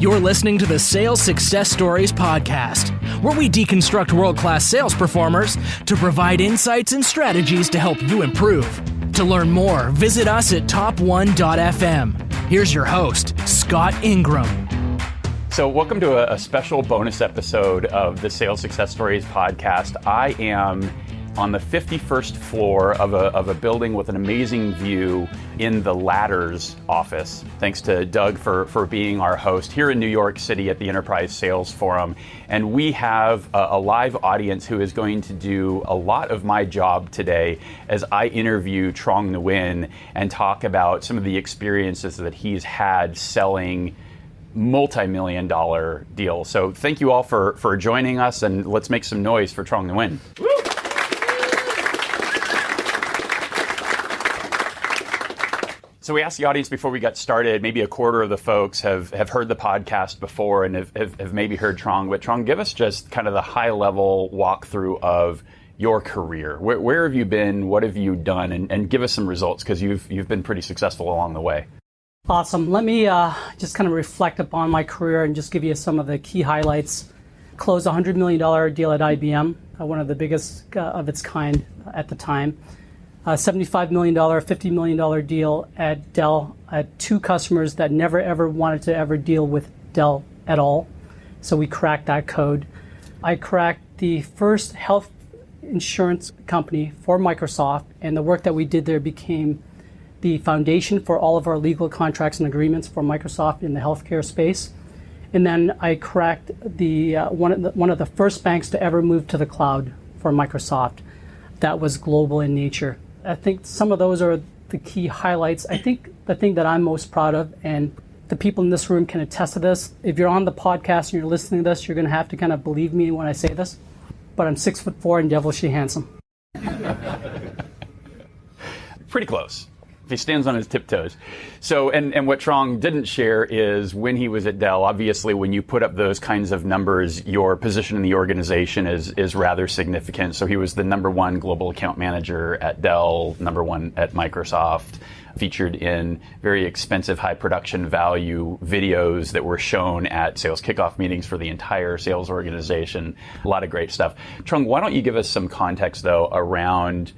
You're listening to the Sales Success Stories podcast, where we deconstruct world-class sales performers to provide insights and strategies to help you improve. To learn more, visit us at top1.fm. Here's your host, Scott Ingram. So welcome to a special bonus episode of the Sales Success Stories podcast. I am on the 51st floor of a building with an amazing view in the Ladders office. Thanks to Doug for being our host here in New York City at the Enterprise Sales Forum. And we have a live audience who is going to do a lot of my job today as I interview Trong Nguyen and talk about some of the experiences that he's had selling multi-million-dollar deals. So thank you all for joining us, and let's make some noise for Trong Nguyen. So we asked the audience before we got started, maybe a quarter of the folks have heard the podcast before and have maybe heard Trong. But Trong, give us just kind of the high-level walkthrough of your career. Where have you been? What have you done? And give us some results, because you've been pretty successful along the way. Awesome. Let me just kind of reflect upon my career and just give you some of the key highlights. Closed a $100 million deal at IBM, one of the biggest of its kind at the time. $75 million, $50 million deal at Dell. I had two customers that never ever wanted to ever deal with Dell at all. So we cracked that code. I cracked the first health insurance company for Microsoft, and the work that we did there became the foundation for all of our legal contracts and agreements for Microsoft in the healthcare space. And then I cracked the one of the first banks to ever move to the cloud for Microsoft. That was global in nature. I think some of those are the key highlights. I think the thing that I'm most proud of, and the people in this room can attest to this, if you're on the podcast and you're listening to this, you're going to have to kind of believe me when I say this, but I'm 6'4" and devilishly handsome. Pretty close. He stands on his tiptoes. So, and what Trong didn't share is when he was at Dell, obviously when you put up those kinds of numbers, your position in the organization is rather significant. So he was the #1 global account manager at Dell, #1 at Microsoft, featured in very expensive high production value videos that were shown at sales kickoff meetings for the entire sales organization. A lot of great stuff. Trong, why don't you give us some context though around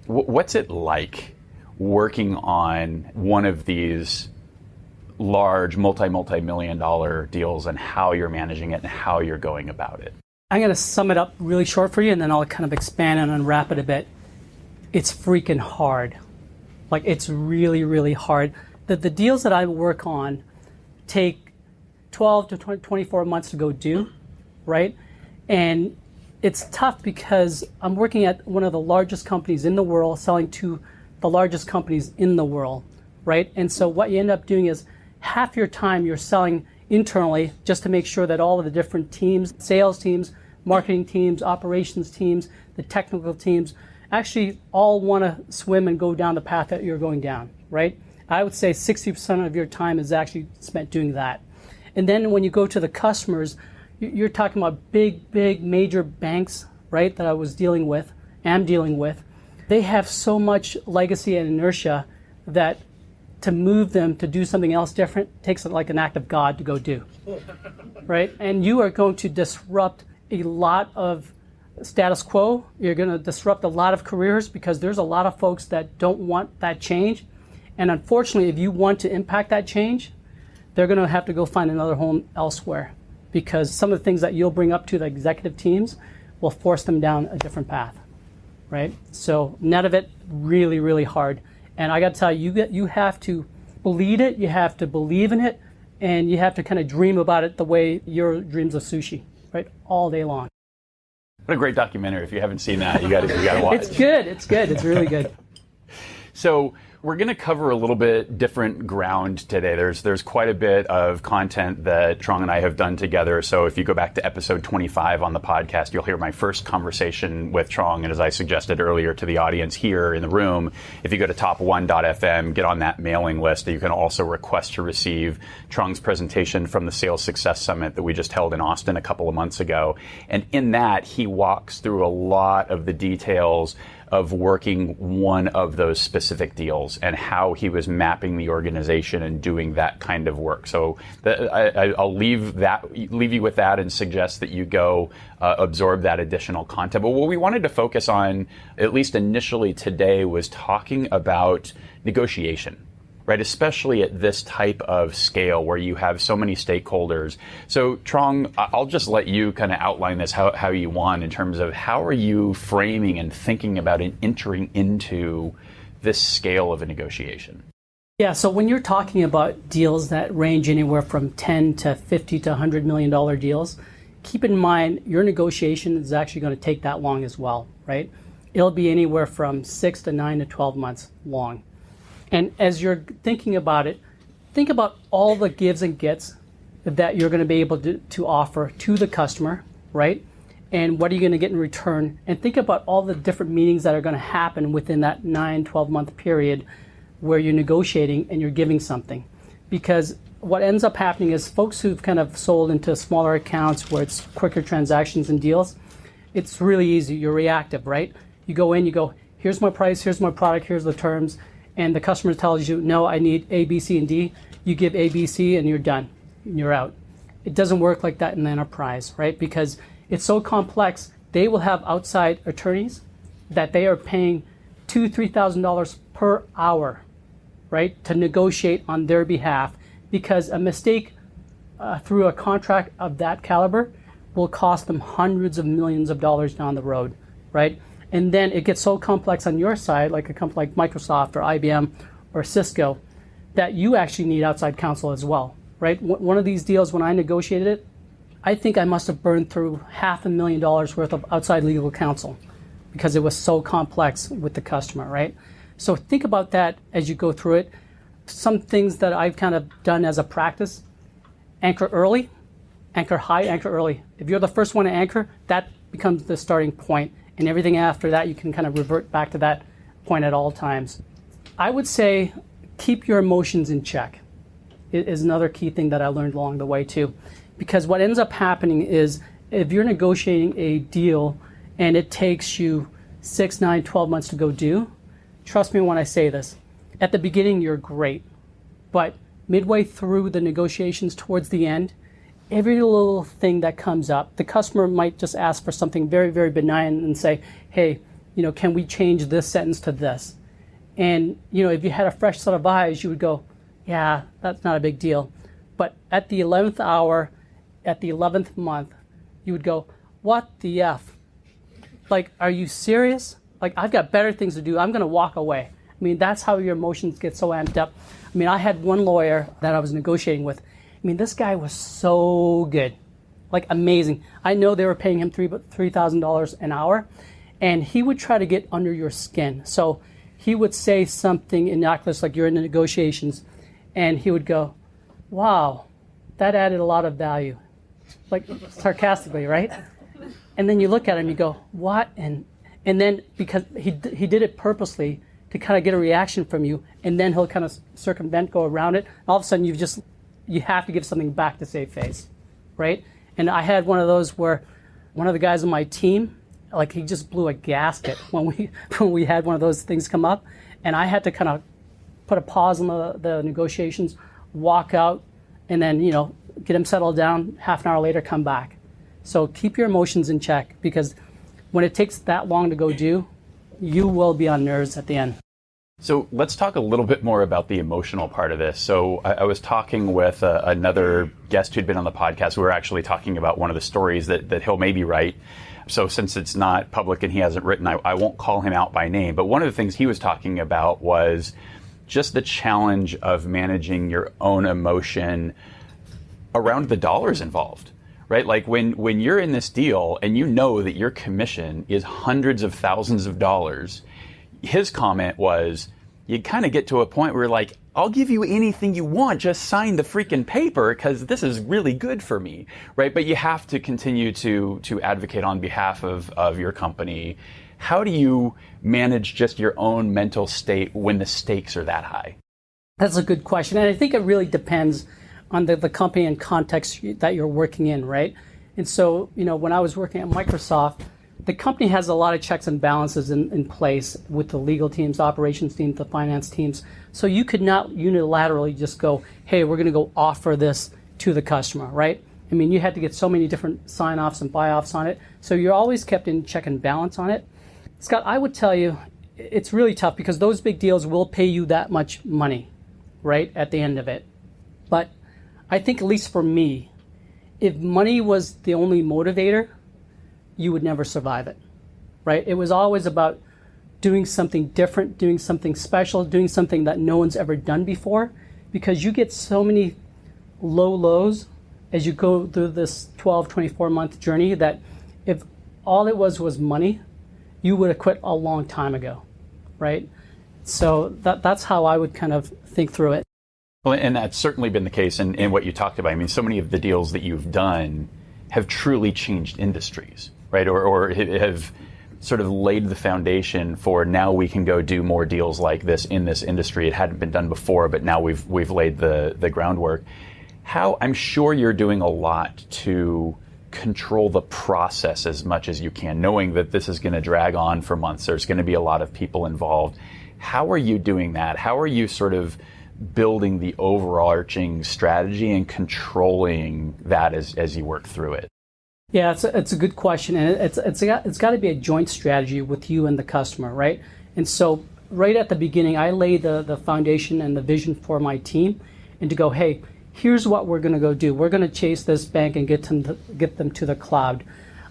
what's it like working on one of these large multi-million dollar deals and how you're managing it and how you're going about it? I'm going to sum it up really short for you, and then I'll kind of expand and unwrap it a bit. It's freaking hard. Like, it's really, really hard. The deals that I work on take 12 to 24 months to go do, right? And it's tough because I'm working at one of the largest companies in the world, selling to the largest companies in the world, right? And so what you end up doing is half your time you're selling internally just to make sure that all of the different teams, sales teams, marketing teams, operations teams, the technical teams, actually all want to swim and go down the path that you're going down, right? I would say 60% of your time is actually spent doing that. And then when you go to the customers, you're talking about big, major banks, right, that I was dealing with, am dealing with. They have so much legacy and inertia that to move them to do something else different takes like an act of God to go do, right? And you are going to disrupt a lot of status quo. You're going to disrupt a lot of careers because there's a lot of folks that don't want that change. And unfortunately, if you want to impact that change, they're going to have to go find another home elsewhere, because some of the things that you'll bring up to the executive teams will force them down a different path. Right? So none of it really, really hard. And I got to tell you, you have to bleed it, you have to believe in it, and you have to kind of dream about it the way your dreams of sushi, right? All day long. What a great documentary. If you haven't seen that, you got to watch. It's good. It's really good. So we're going to cover a little bit different ground today. There's quite a bit of content that Trong and I have done together. So if you go back to episode 25 on the podcast, you'll hear my first conversation with Trong. And as I suggested earlier to the audience here in the room, if you go to top1.fm, get on that mailing list. You can also request to receive Trong's presentation from the Sales Success Summit that we just held in Austin a couple of months ago. And in that, he walks through a lot of the details of working one of those specific deals. deals and how he was mapping the organization and doing that kind of work. So I'll leave you with that and suggest that you go absorb that additional content. But what we wanted to focus on, at least initially today, was talking about negotiation. Right, especially at this type of scale where you have so many stakeholders. So, Trong, I'll just let you kind of outline this how you want in terms of how are you framing and thinking about entering into this scale of a negotiation? Yeah, so when you're talking about deals that range anywhere from 10 to 50 to $100 million deals, keep in mind your negotiation is actually going to take that long as well, right? It'll be anywhere from 6 to 9 to 12 months long. And as you're thinking about it, think about all the gives and gets that you're going to be able to offer to the customer, right? And what are you going to get in return? And think about all the different meetings that are going to happen within that 9, 12-month period where you're negotiating and you're giving something. Because what ends up happening is folks who've kind of sold into smaller accounts where it's quicker transactions and deals, it's really easy. You're reactive, right? You go in, you go, here's my price, here's my product, here's the terms. And the customer tells you, no, I need A, B, C, and D. You give A, B, C, and you're done. And you're out. It doesn't work like that in the enterprise, right? Because it's so complex. They will have outside attorneys that they are paying $2,000, $3,000 per hour, right, to negotiate on their behalf. Because a mistake through a contract of that caliber will cost them hundreds of millions of dollars down the road, right? And then it gets so complex on your side, like a company like Microsoft or IBM or Cisco, that you actually need outside counsel as well, right? One of these deals, when I negotiated it, I think I must have burned through $500,000 worth of outside legal counsel because it was so complex with the customer, right? So think about that as you go through it. Some things that I've kind of done as a practice: anchor early, anchor high, anchor early. If you're the first one to anchor, that becomes the starting point. And everything after that, you can kind of revert back to that point at all times. I would say keep your emotions in check. It is another key thing that I learned along the way too. Because what ends up happening is if you're negotiating a deal and it takes you 6, 9, 12 months to go do, trust me when I say this, at the beginning you're great. But midway through the negotiations towards the end, every little thing that comes up, the customer might just ask for something very, very benign and say, hey, can we change this sentence to this? And, if you had a fresh set of eyes, you would go, yeah, that's not a big deal. But at the 11th hour, at the 11th month, you would go, what the F? Like, are you serious? Like, I've got better things to do. I'm going to walk away. I mean, that's how your emotions get so amped up. I mean, I had one lawyer that I was negotiating with. I mean, this guy was so good, like amazing. I know they were paying him $3,000 an hour, and he would try to get under your skin. So he would say something innocuous, like you're in the negotiations, and he would go, wow, that added a lot of value, like sarcastically, right? And then you look at him, you go, what? And then because he did it purposely to kind of get a reaction from you, and then he'll kind of circumvent, go around it. All of a sudden, you have to give something back to save face, right? And I had one of those where one of the guys on my team, like he just blew a gasket when we had one of those things come up, and I had to kind of put a pause on the negotiations, walk out, and then get him settled down. Half an hour later, come back. So keep your emotions in check, because when it takes that long to go do, you will be on nerves at the end. So let's talk a little bit more about the emotional part of this. So I was talking with another guest who'd been on the podcast. We were actually talking about one of the stories that he'll maybe write. So since it's not public and he hasn't written, I won't call him out by name. But one of the things he was talking about was just the challenge of managing your own emotion around the dollars involved. Right? Like when you're in this deal and you know that your commission is hundreds of thousands of dollars, his comment was, you kind of get to a point where you're like, I'll give you anything you want, just sign the freaking paper because this is really good for me, right? But you have to continue to advocate on behalf of your company. How do you manage just your own mental state when the stakes are that high? That's a good question. And I think it really depends on the company and context that you're working in, right? And so, when I was working at Microsoft, the company has a lot of checks and balances in place with the legal teams, operations teams, the finance teams. So you could not unilaterally just go, hey, we're going to go offer this to the customer, right? I mean, you had to get so many different sign-offs and buy-offs on it. So you're always kept in check and balance on it. Scott, I would tell you, it's really tough because those big deals will pay you that much money, right, at the end of it. But I think, at least for me, if money was the only motivator, you would never survive it, right? It was always about doing something different, doing something special, doing something that no one's ever done before, because you get so many low lows as you go through this 12, 24-month journey that if all it was money, you would have quit a long time ago, right? So that's how I would kind of think through it. Well, and that's certainly been the case in what you talked about. I mean, so many of the deals that you've done have truly changed industries, right? Or have sort of laid the foundation for now we can go do more deals like this in this industry. It hadn't been done before, but now we've laid the groundwork. I'm sure you're doing a lot to control the process as much as you can, knowing that this is going to drag on for months. There's going to be a lot of people involved. How are you doing that? How are you sort of building the overarching strategy and controlling that as you work through it? Yeah, it's a good question, and it's got to be a joint strategy with you and the customer, right? And so right at the beginning, I lay the foundation and the vision for my team, and to go, hey, here's what we're going to go do. We're going to chase this bank and get them to the cloud.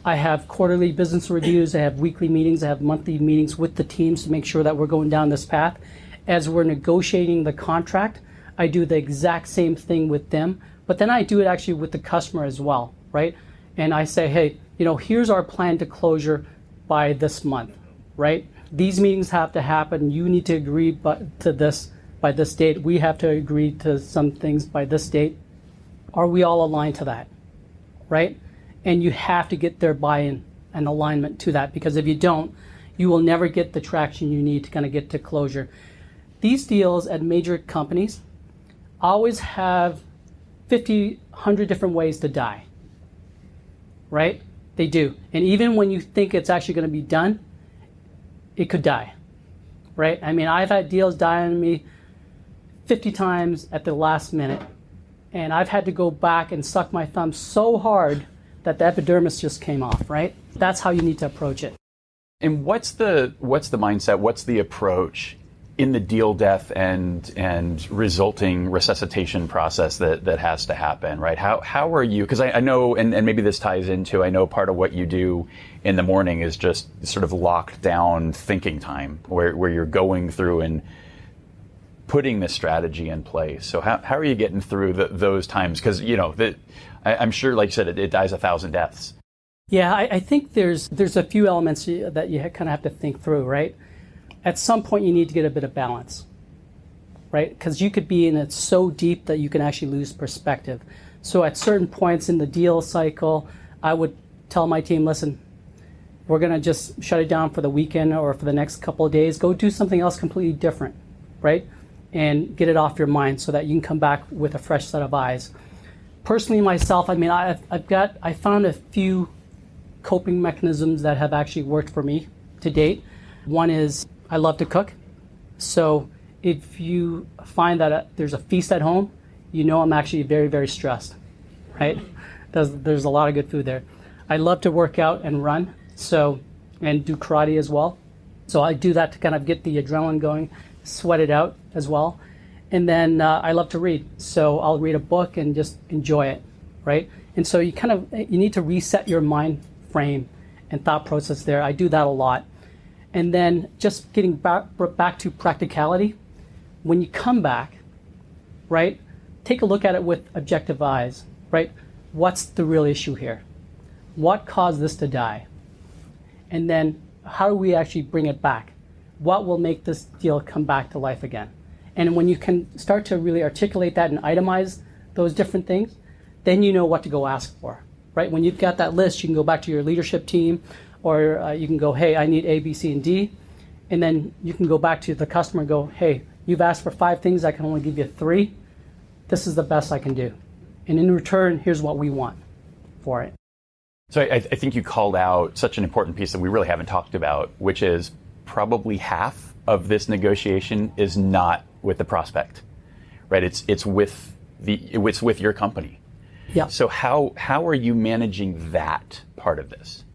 I have quarterly business reviews. I have weekly meetings. I have monthly meetings with the teams to make sure that we're going down this path. As we're negotiating the contract, I do the exact same thing with them, but then I do it actually with the customer as well, right? And I say, hey, here's our plan to closure by this month, right? These meetings have to happen. You need to agree to this by this date. We have to agree to some things by this date. Are we all aligned to that, right? And you have to get their buy-in and alignment to that, because if you don't, you will never get the traction you need to kind of get to closure. These deals at major companies always have 50, 100 different ways to die, right? They do. And even when you think it's actually going to be done, it could die, right? I mean, I've had deals die on me 50 times at the last minute, and I've had to go back and suck my thumb so hard that the epidermis just came off, right? That's how you need to approach it. And what's the mindset, what's the approach in the deal death and resulting resuscitation process that has to happen, right? How are you, because I know, and maybe this ties into, I know part of what you do in the morning is just sort of locked down thinking time where you're going through and putting this strategy in place. So how are you getting through those times? Because, I'm sure, like you said, it dies 1,000 deaths. Yeah, I think there's a few elements that you kind of have to think through, right? At some point, you need to get a bit of balance, right? Because you could be in it so deep that you can actually lose perspective. So at certain points in the deal cycle, I would tell my team, listen, we're going to just shut it down for the weekend or for the next couple of days. Go do something else completely different, right? And get it off your mind so that you can come back with a fresh set of eyes. Personally, myself, I mean, I found a few coping mechanisms that have actually worked for me to date. One is I love to cook. So if you find that there's a feast at home, I'm actually very, very stressed, right? There's a lot of good food there. I love to work out and run, and do karate as well. So I do that to kind of get the adrenaline going, sweat it out as well. And then I love to read. So I'll read a book and just enjoy it, right? And so you need to reset your mind frame and thought process there. I do that a lot. And then just getting back to practicality. When you come back, right, take a look at it with objective eyes, right? What's the real issue here? What caused this to die? And then how do we actually bring it back? What will make this deal come back to life again? And when you can start to really articulate that and itemize those different things, then you know what to go ask for, right? When you've got that list, you can go back to your leadership team, or you can go, hey, I need A, B, C, and D. And then you can go back to the customer and go, hey, you've asked for 5 things, I can only give you 3. This is the best I can do. And in return, here's what we want for it. So I think you called out such an important piece that we really haven't talked about, which is probably half of this negotiation is not with the prospect, right? It's with your company. Yeah. So how are you managing that part of this?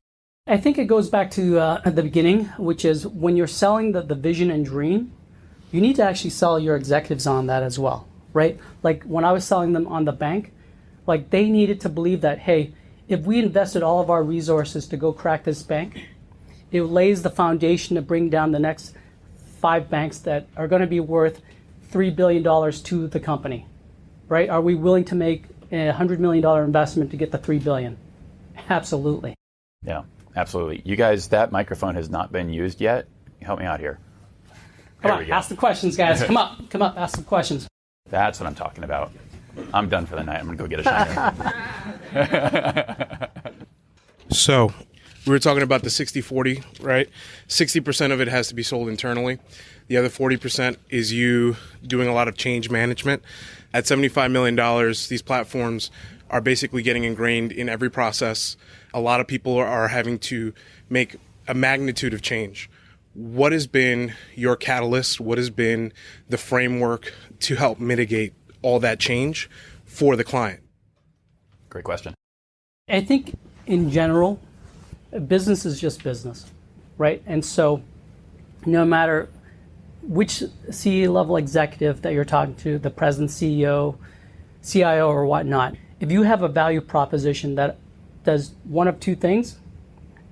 I think it goes back to at the beginning, which is when you're selling the vision and dream, you need to actually sell your executives on that as well, right? Like when I was selling them on the bank, like they needed to believe that, hey, if we invested all of our resources to go crack this bank, it lays the foundation to bring down the next 5 banks that are going to be worth $3 billion to the company, right? Are we willing to make a $100 million investment to get the $3 billion? Absolutely. Yeah, absolutely. You guys, that microphone has not been used yet. Help me out here. Come on, ask the questions, guys. Come up, ask some questions. That's what I'm talking about. I'm done for the night. I'm going to go get a shiner. So we were talking about the 60-40, right? 60% of it has to be sold internally. The other 40% is you doing a lot of change management. At $75 million, these platforms are basically getting ingrained in every process. A lot of people are having to make a magnitude of change. What has been your catalyst? What has been the framework to help mitigate all that change for the client? Great question. I think in general, business is just business, right? And so no matter which C-level executive that you're talking to, the president, CEO, CIO, or whatnot, if you have a value proposition that does one of two things,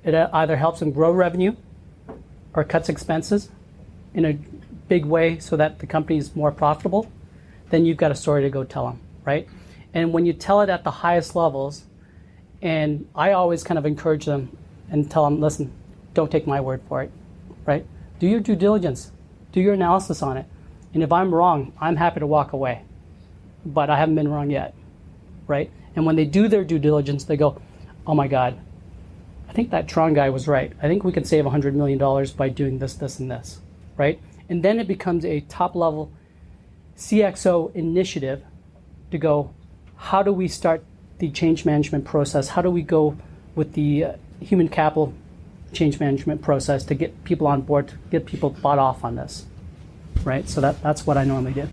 it either helps them grow revenue or cuts expenses in a big way so that the company is more profitable, then you've got a story to go tell them, right? And when you tell it at the highest levels, and I always kind of encourage them and tell them, listen, don't take my word for it, right? Do your due diligence, do your analysis on it. And if I'm wrong, I'm happy to walk away, but I haven't been wrong yet, right? And when they do their due diligence, they go, oh my God, I think that Tron guy was right. I think we can save $100 million by doing this, this, and this, right? And then it becomes a top-level CXO initiative to go, how do we start the change management process? How do we go with the human capital change management process to get people on board, to get people bought off on this, right? So that's what I normally do.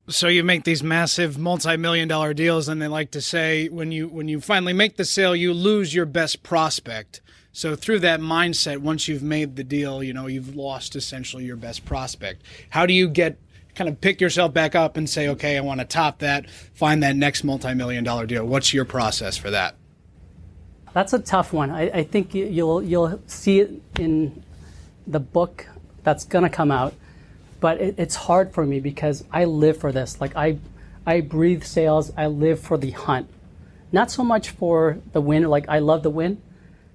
So you make these massive multi-million-dollar deals, and they like to say when you finally make the sale, you lose your best prospect. So through that mindset, once you've made the deal, you've lost essentially your best prospect. How do you kind of pick yourself back up and say, okay, I want to top that, find that next multi-million-dollar deal? What's your process for that? That's a tough one. I think you'll see it in the book that's going to come out. But it's hard for me because I live for this. Like I breathe sales. I live for the hunt. Not so much for the win. Like I love the win,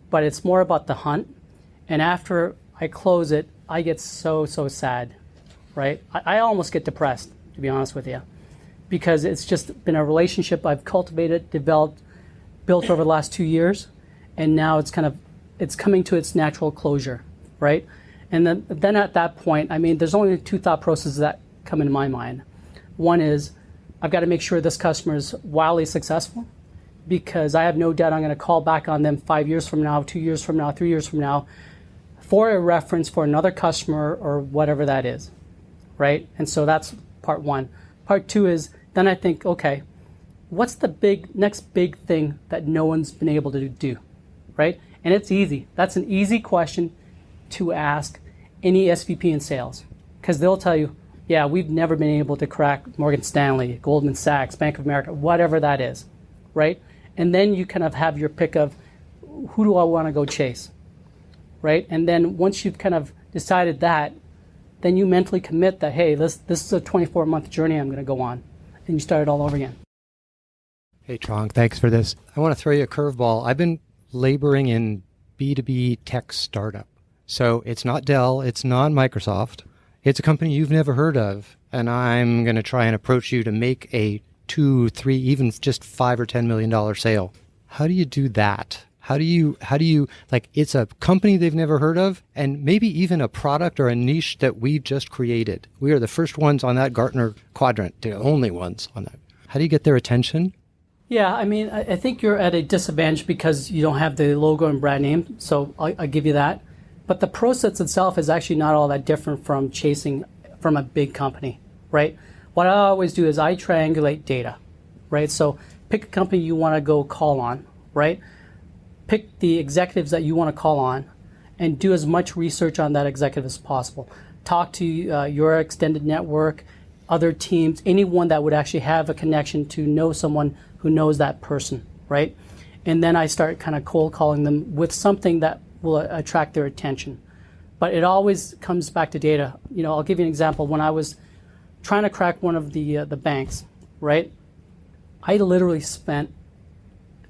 but it's more about the hunt. And after I close it, I get so sad, right? I almost get depressed, to be honest with you, because it's just been a relationship I've cultivated, developed, built over the last 2 years, and now it's coming to its natural closure, right? And then at that point, there's only 2 thought processes that come into my mind. One is, I've got to make sure this customer is wildly successful, because I have no doubt I'm going to call back on them 5 years from now, 2 years from now, 3 years from now, for a reference for another customer or whatever that is, right? And so that's part one. Part two is, then I think, okay, what's the next big thing that no one's been able to do, right? And it's easy. That's an easy question to ask any SVP in sales, because they'll tell you, yeah, we've never been able to crack Morgan Stanley, Goldman Sachs, Bank of America, whatever that is, right? And then you kind of have your pick of who do I want to go chase, right? And then once you've kind of decided that, then you mentally commit that, hey, this is a 24-month journey I'm going to go on, and you start it all over again. Hey, Trong, thanks for this. I want to throw you a curveball. I've been laboring in B2B tech startup. So it's not Dell, it's not Microsoft. It's a company you've never heard of, and I'm going to try and approach you to make a 2, 3, even just $5 or $10 million sale. How do you do that? How do you like, it's a company they've never heard of, and maybe even a product or a niche that we've just created. We are the first ones on that Gartner quadrant, the only ones on that. How do you get their attention? Yeah, I mean, I think you're at a disadvantage because you don't have the logo and brand name, so I'll give you that. But the process itself is actually not all that different from chasing from a big company, right? What I always do is I triangulate data, right? So pick a company you want to go call on, right? Pick the executives that you want to call on and do as much research on that executive as possible. Talk to your extended network, other teams, anyone that would actually have a connection to know someone who knows that person, right? And then I start kind of cold calling them with something that will attract their attention. But it always comes back to data. You know, I'll give you an example. When I was trying to crack one of the banks, right? I literally spent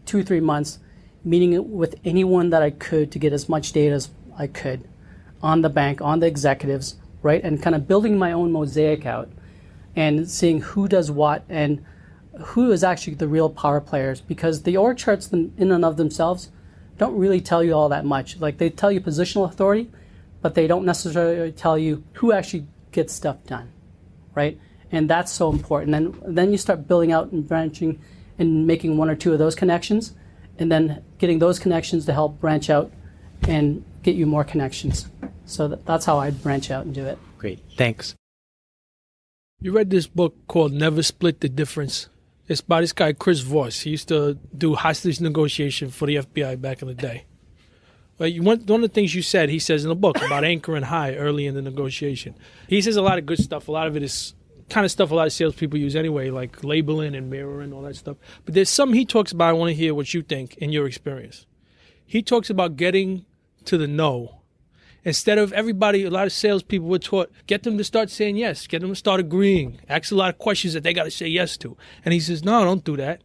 2 or 3 months meeting with anyone that I could to get as much data as I could on the bank, on the executives, right? And kind of building my own mosaic out and seeing who does what and who is actually the real power players, because the org charts in and of themselves don't really tell you all that much. Like, they tell you positional authority, but they don't necessarily tell you who actually gets stuff done, right? And that's so important. And then you start building out and branching and making 1 or 2 of those connections, and then getting those connections to help branch out and get you more connections. So that's how I'd branch out and do it. Great. Thanks. You read this book called Never Split the Difference. It's by this guy, Chris Voss. He used to do hostage negotiation for the FBI back in the day. Right, one of the things you said, he says in the book about anchoring high early in the negotiation. He says a lot of good stuff. A lot of it is kind of stuff a lot of salespeople use anyway, like labeling and mirroring, all that stuff. But there's something he talks about. I want to hear what you think in your experience. He talks about getting to the no. Instead of everybody, a lot of salespeople were taught, get them to start saying yes, get them to start agreeing, ask a lot of questions that they got to say yes to. And he says, no, don't do that.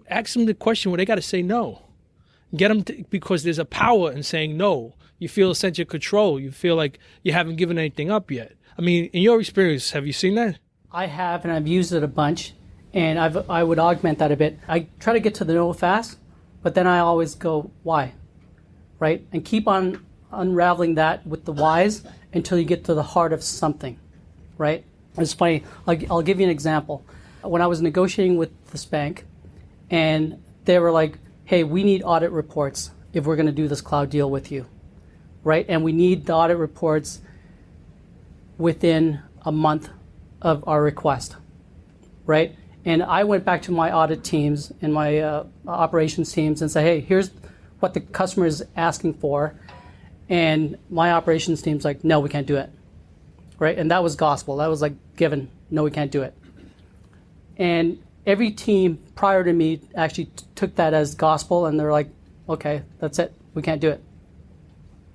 Ask them the question where they got to say no. Get them to, because there's a power in saying no. You feel a sense of control. You feel like you haven't given anything up yet. I mean, in your experience, have you seen that? I have, and I've used it a bunch, and I would augment that a bit. I try to get to the no fast, but then I always go, why? Right? And keep on unraveling that with the whys until you get to the heart of something, right? It's funny. I'll give you an example. When I was negotiating with this bank, and they were like, hey, we need audit reports if we're going to do this cloud deal with you, right? And we need the audit reports within a month of our request, right? And I went back to my audit teams and my operations teams and said, hey, here's what the customer is asking for. And my operations team's like, no, we can't do it, right? And that was gospel. That was like given, no, we can't do it. And every team prior to me actually took that as gospel, and they're like, okay, that's it, we can't do it.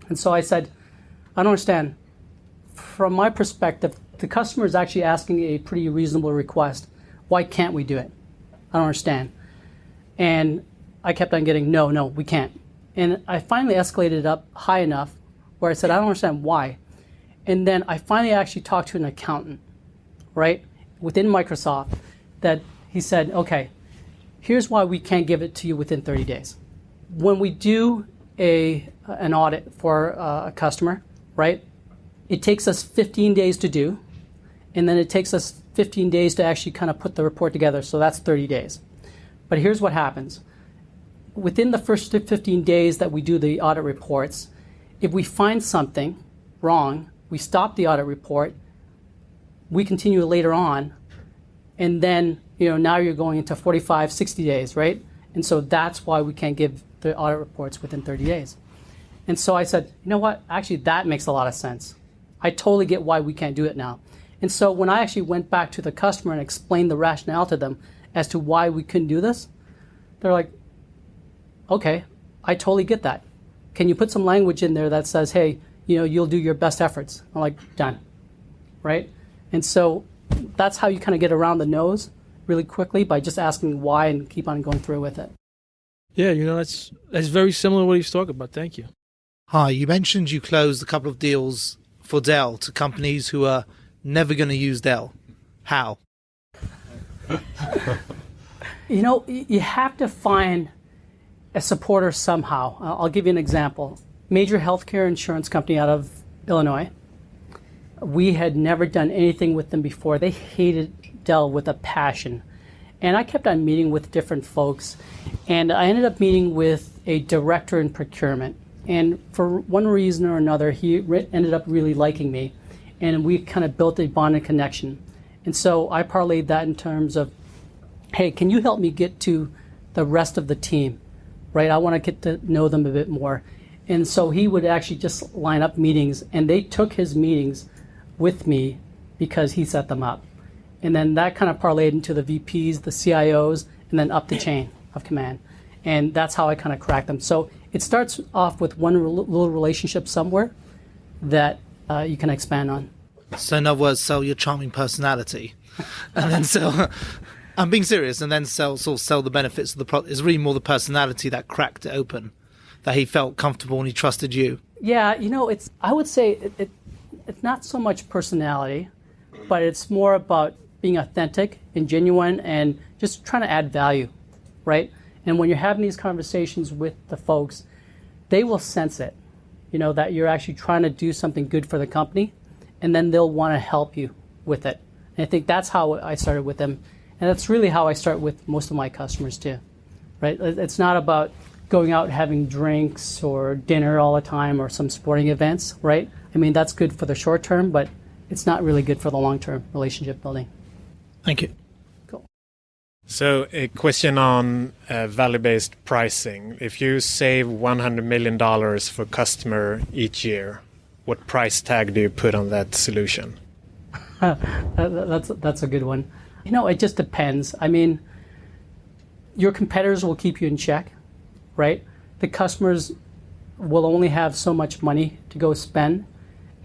And so I said, I don't understand. From my perspective, the customer is actually asking a pretty reasonable request. Why can't we do it? I don't understand. And I kept on getting, no, we can't. And I finally escalated it up high enough where I said, I don't understand why. And then I finally actually talked to an accountant, right, within Microsoft, that he said, okay, here's why we can't give it to you within 30 days. When we do an audit for a customer, right, it takes us 15 days to do, and then it takes us 15 days to actually kind of put the report together, so that's 30 days. But here's what happens. Within the first 15 days that we do the audit reports, if we find something wrong, we stop the audit report, we continue later on, and then now you're going into 45, 60 days, right? And so that's why we can't give the audit reports within 30 days. And so I said, you know what? Actually, that makes a lot of sense. I totally get why we can't do it now. And so when I actually went back to the customer and explained the rationale to them as to why we couldn't do this, they're like, okay, I totally get that. Can you put some language in there that says, hey, you'll do your best efforts? I'm like, done, right? And so that's how you kind of get around the no's really quickly, by just asking why and keep on going through with it. Yeah, that's very similar to what he's talking about. Thank you. Hi, you mentioned you closed a couple of deals for Dell to companies who are never going to use Dell. How? You have to find a supporter somehow. I'll give you an example. Major healthcare insurance company out of Illinois. We had never done anything with them before. They hated Dell with a passion. And I kept on meeting with different folks, and I ended up meeting with a director in procurement. And for one reason or another, he ended up really liking me, and we kind of built a bond and connection. And so I parlayed that in terms of, hey, can you help me get to the rest of the team, right? I want to get to know them a bit more. And so he would actually just line up meetings, and they took his meetings with me because he set them up. And then that kind of parlayed into the VPs, the CIOs, and then up the chain of command. And that's how I kind of cracked them. So it starts off with one little relationship somewhere that you can expand on. So in other words, sell your charming personality, and then sell. I'm being serious, and then sell the benefits of the product. It's really more the personality that cracked it open, that he felt comfortable and he trusted you. Yeah, I would say it's not so much personality, but it's more about being authentic and genuine and just trying to add value, right? And when you're having these conversations with the folks, they will sense it, that you're actually trying to do something good for the company, and then they'll want to help you with it. And I think that's how I started with them. And that's really how I start with most of my customers too, right? It's not about going out and having drinks or dinner all the time or some sporting events, right? I mean, that's good for the short term, but it's not really good for the long-term relationship building. Thank you. Cool. So a question on value-based pricing. If you save $100 million for customer each year, what price tag do you put on that solution? That's a good one. It just depends. I mean, your competitors will keep you in check, right? The customers will only have so much money to go spend.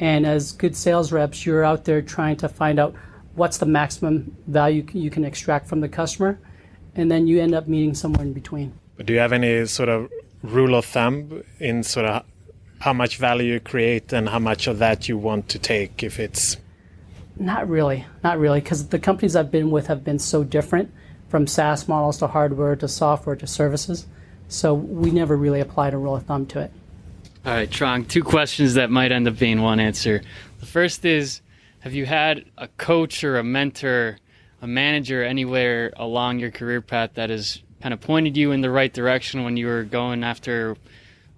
And as good sales reps, you're out there trying to find out what's the maximum value you can extract from the customer. And then you end up meeting somewhere in between. But do you have any sort of rule of thumb in sort of how much value you create and how much of that you want to take if it's... Not really, because the companies I've been with have been so different, from SaaS models to hardware to software to services. So we never really applied a rule of thumb to it. All right, Trong, 2 questions that might end up being one answer. The first is, have you had a coach or a mentor, a manager anywhere along your career path that has kind of pointed you in the right direction when you were going after,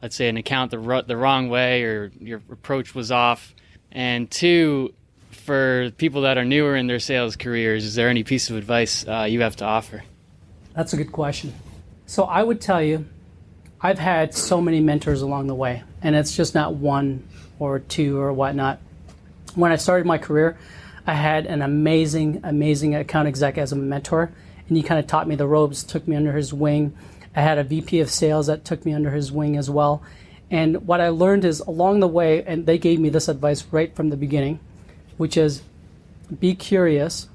let's say, an account the wrong way or your approach was off? And 2, for people that are newer in their sales careers, is there any piece of advice you have to offer? That's a good question. So I would tell you, I've had so many mentors along the way, and it's just not 1 or 2 or whatnot. When I started my career, I had an amazing account exec as a mentor, and he kind of taught me the ropes, took me under his wing. I had a VP of sales that took me under his wing as well. And what I learned is along the way, and they gave me this advice right from the beginning, which is be curious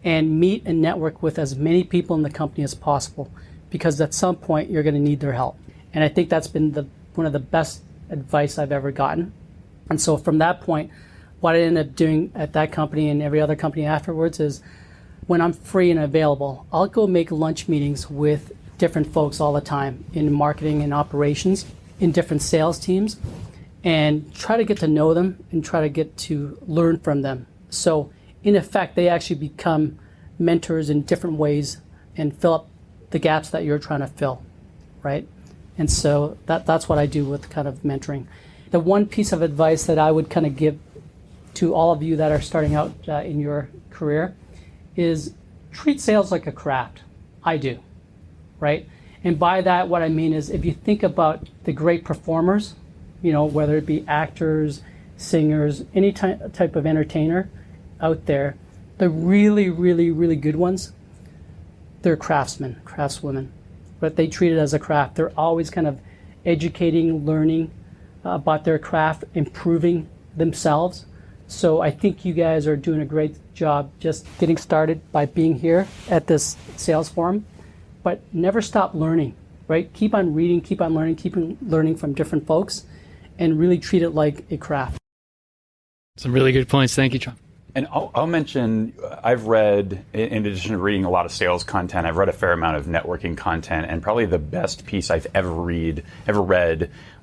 and meet and network with as many people in the company as possible, because at some point you're going to need their help. And I think that's been one of the best advice I've ever gotten. And so from that point, what I ended up doing at that company and every other company afterwards is when I'm free and available, I'll go make lunch meetings with different folks all the time in marketing and operations, in different sales teams, and try to get to know them and try to get to learn from them. So in effect, they actually become mentors in different ways and fill up the gaps that you're trying to fill, right? And so that's what I do with kind of mentoring. The one piece of advice that I would kind of give to all of you that are starting out in your career is treat sales like a craft. I do, right? And by that, what I mean is if you think about the great performers, whether it be actors, singers, any type of entertainer out there, the really, really, really good ones, they're craftswomen, but they treat it as a craft. They're always kind of educating, learning about their craft, improving themselves. So I think you guys are doing a great job just getting started by being here at this sales forum, but never stop learning, right? Keep on reading, keep on learning from different folks, and really treat it like a craft. Some really good points. Thank you, John. And I'll mention, I've read, in addition to reading a lot of sales content, I've read a fair amount of networking content, and probably the best piece I've ever read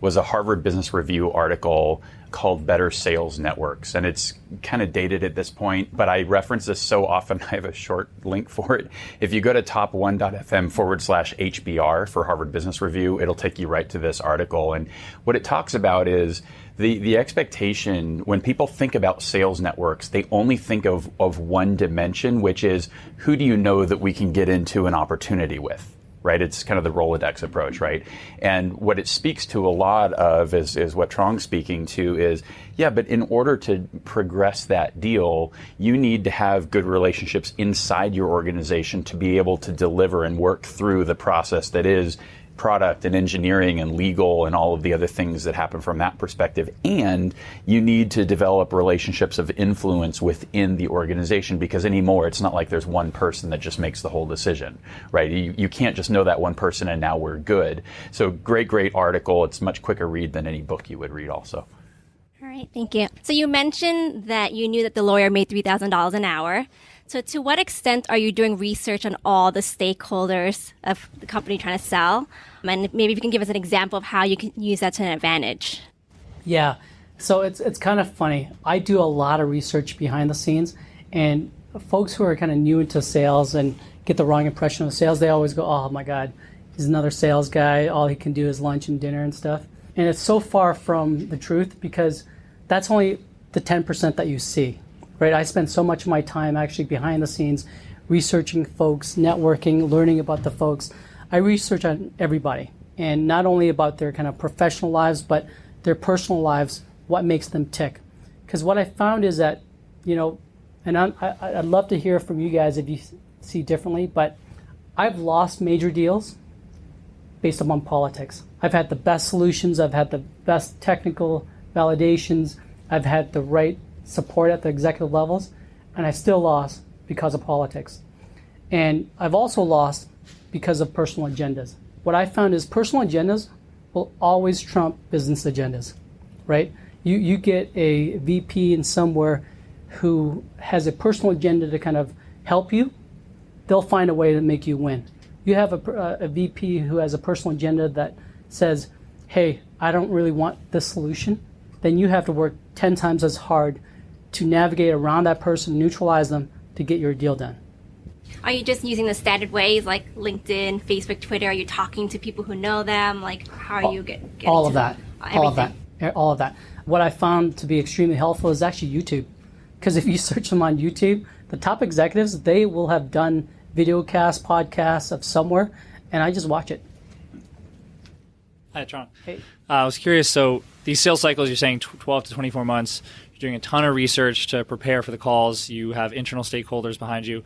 was a Harvard Business Review article called Better Sales Networks. And it's kind of dated at this point, but I reference this so often, I have a short link for it. If you go to top1.fm/HBR for Harvard Business Review, it'll take you right to this article. And what it talks about is the expectation when people think about sales networks, they only think of one dimension, which is who do you know that we can get into an opportunity with, right? It's kind of the Rolodex approach, right? And what it speaks to a lot of is what Trong's speaking to is, yeah, but in order to progress that deal, you need to have good relationships inside your organization to be able to deliver and work through the process that is product and engineering and legal and all of the other things that happen from that perspective. And you need to develop relationships of influence within the organization, because anymore it's not like there's one person that just makes the whole decision, right? You can't just know that one person and now we're good. So great article. It's much quicker read than any book you would read also. All right, thank you. So you mentioned that you knew that the lawyer made $3,000 an hour. So to what extent are you doing research on all the stakeholders of the company you're trying to sell? And maybe if you can give us an example of how you can use that to an advantage. Yeah, so it's kind of funny. I do a lot of research behind the scenes, and folks who are kind of new into sales and get the wrong impression of sales, they always go, oh my God, he's another sales guy. All he can do is lunch and dinner and stuff. And it's so far from the truth, because that's only the 10% that you see. Right, I spend so much of my time actually behind the scenes researching folks, networking, learning about the folks. I research on everybody, and not only about their kind of professional lives, but their personal lives, what makes them tick. Because what I found is that, and I'd love to hear from you guys if you see differently, but I've lost major deals based upon politics. I've had the best solutions, I've had the best technical validations, I've had the right support at the executive levels, and I still lost because of politics. And I've also lost because of personal agendas. What I found is personal agendas will always trump business agendas, right? You get a VP in somewhere who has a personal agenda to kind of help you, they'll find a way to make you win. You have a VP who has a personal agenda that says, hey, I don't really want this solution, then you have to work 10 times as hard to navigate around that person, neutralize them to get your deal done. Are you just using the standard ways like LinkedIn, Facebook, Twitter? Are you talking to people who know them? Like, how are you getting all of that? Everything? All of that. What I found to be extremely helpful is actually YouTube. Because if you search them on YouTube, the top executives, they will have done video casts, podcasts of somewhere, and I just watch it. Hi, Trong. Hey. I was curious, so these sales cycles, you're saying 12 to 24 months, you're doing a ton of research to prepare for the calls, you have internal stakeholders behind you.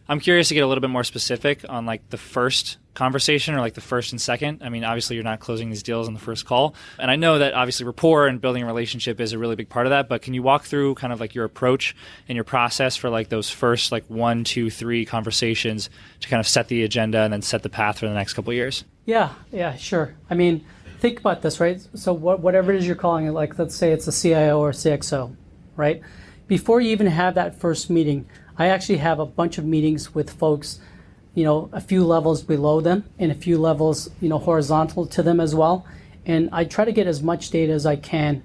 I'm curious to get a little bit more specific on like the first conversation or like the first and second. I mean, obviously you're not closing these deals on the first call. And I know that obviously rapport and building a relationship is a really big part of that, but can you walk through kind of like your approach and your process for like those first like 1, 2, 3 conversations to kind of set the agenda and then set the path for the next couple of years? Yeah, sure. I mean, think about this, right? So whatever it is you're calling it, like let's say it's a CIO or CXO, right? Before you even have that first meeting, I actually have a bunch of meetings with folks, a few levels below them and a few levels, horizontal to them as well. And I try to get as much data as I can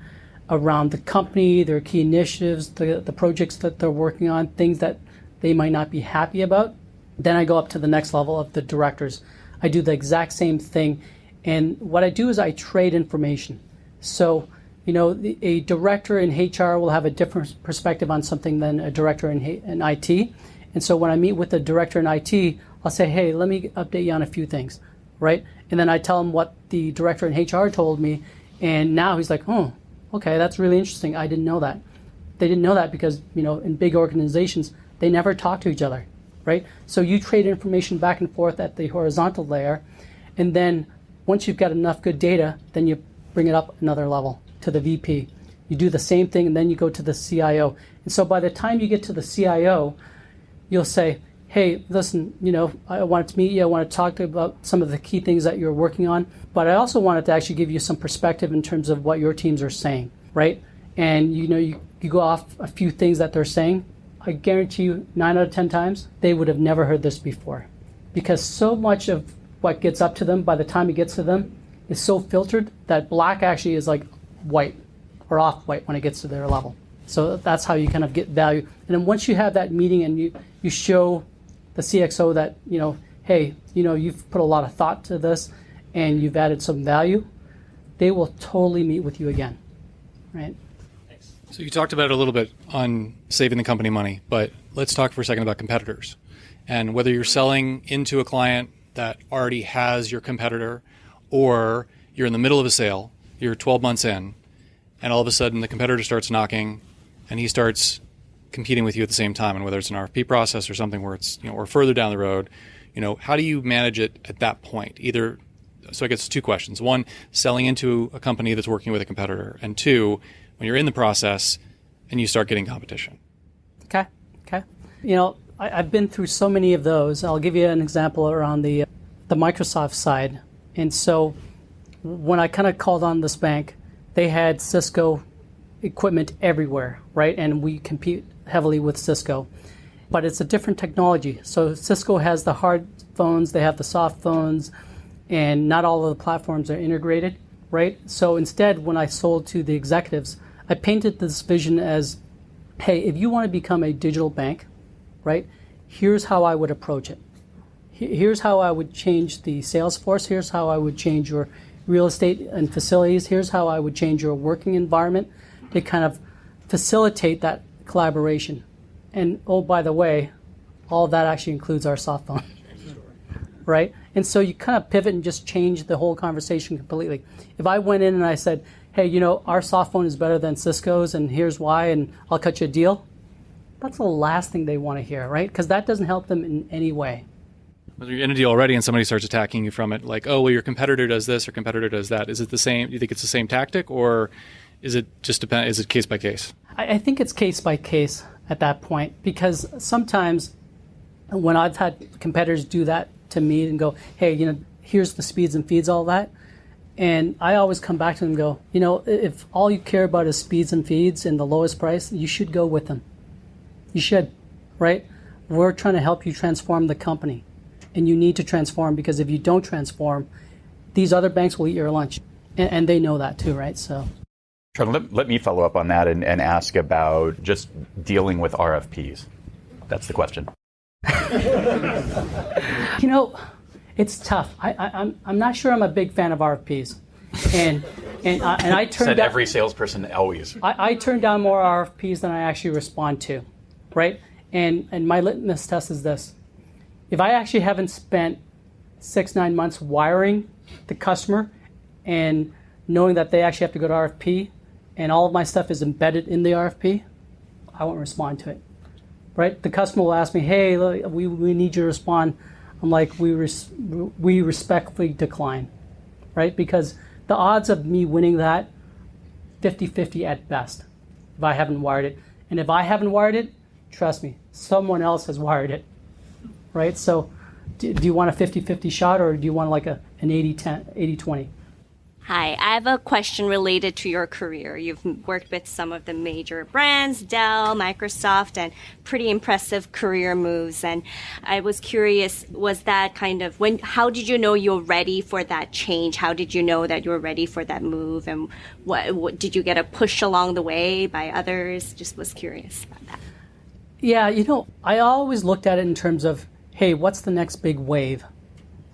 around the company, their key initiatives, the projects that they're working on, things that they might not be happy about. Then I go up to the next level of the directors. I do the exact same thing. And what I do is I trade information. So, a director in HR will have a different perspective on something than a director in IT. And so when I meet with the director in IT, I'll say, hey, let me update you on a few things, right? And then I tell him what the director in HR told me. And now he's like, oh, okay, that's really interesting. I didn't know that. They didn't know that because, in big organizations, they never talk to each other, right? So you trade information back and forth at the horizontal layer. And then once you've got enough good data, then you bring it up another level to the VP. You do the same thing, and then you go to the CIO. And so by the time you get to the CIO, you'll say, hey, listen, I wanted to meet you. I want to talk to you about some of the key things that you're working on. But I also wanted to actually give you some perspective in terms of what your teams are saying, right? And, you go off a few things that they're saying, I guarantee you 9 out of 10 times, they would have never heard this before. Because so much of what gets up to them by the time it gets to them is so filtered that black actually is like white or off-white when it gets to their level. So that's how you kind of get value. And then once you have that meeting and you show the CXO that, hey, you've put a lot of thought to this and you've added some value, they will totally meet with you again, right? So you talked about it a little bit on saving the company money, but let's talk for a second about competitors. And whether you're selling into a client that already has your competitor, or you're in the middle of a sale, you're 12 months in, and all of a sudden the competitor starts knocking and he starts competing with you at the same time, and whether it's an RFP process or something where it's, or further down the road, how do you manage it at that point? So I guess 2 questions. 1, selling into a company that's working with a competitor, and 2, when you're in the process and you start getting competition. Okay. I've been through so many of those. I'll give you an example around the Microsoft side. And so when I kind of called on this bank, they had Cisco equipment everywhere, right? And we compete heavily with Cisco. But it's a different technology. So Cisco has the hard phones, they have the soft phones, and not all of the platforms are integrated, right? So instead, when I sold to the executives, I painted this vision as, hey, if you want to become a digital bank, right, here's how I would approach it. Here's how I would change the sales force. Here's how I would change your real estate and facilities. Here's how I would change your working environment to kind of facilitate that collaboration. And oh, by the way, all of that actually includes our soft phone, right? And so you kind of pivot and just change the whole conversation completely. If I went in and I said, hey, our soft phone is better than Cisco's and here's why, and I'll cut you a deal, that's the last thing they want to hear, right? Because that doesn't help them in any way. Whether you're in a deal already and somebody starts attacking you from it, like, oh, well, your competitor does this or competitor does that. Is it the same? Do you think it's the same tactic, or is it just is it case by case? I think it's case by case at that point, because sometimes when I've had competitors do that to me and go, hey, here's the speeds and feeds, all that, and I always come back to them and go, if all you care about is speeds and feeds and the lowest price, you should go with them. You should, right? We're trying to help you transform the company. And you need to transform, because if you don't transform, these other banks will eat your lunch. And they know that too, right? So, Charlie, let me follow up on that and ask about just dealing with RFPs. That's the question. It's tough. I'm not sure I'm a big fan of RFPs. And I turned Said down, every salesperson always. I turn down more RFPs than I actually respond to, right? And my litmus test is this. If I actually haven't spent 6-9 months wiring the customer and knowing that they actually have to go to RFP and all of my stuff is embedded in the RFP, I won't respond to it, right? The customer will ask me, hey, look, we need you to respond. I'm like, we respectfully decline, right? Because the odds of me winning that, 50-50 at best, if I haven't wired it. And if I haven't wired it, trust me, someone else has wired it. Right? So do you want a 50-50 shot, or do you want like an 80-20? Hi, I have a question related to your career. You've worked with some of the major brands, Dell, Microsoft, and pretty impressive career moves. And I was curious, was that kind of how did you know you're ready for that change? How did you know that you were ready for that move? And what did you get a push along the way by others? Just was curious about that. Yeah, I always looked at it in terms of, hey, what's the next big wave,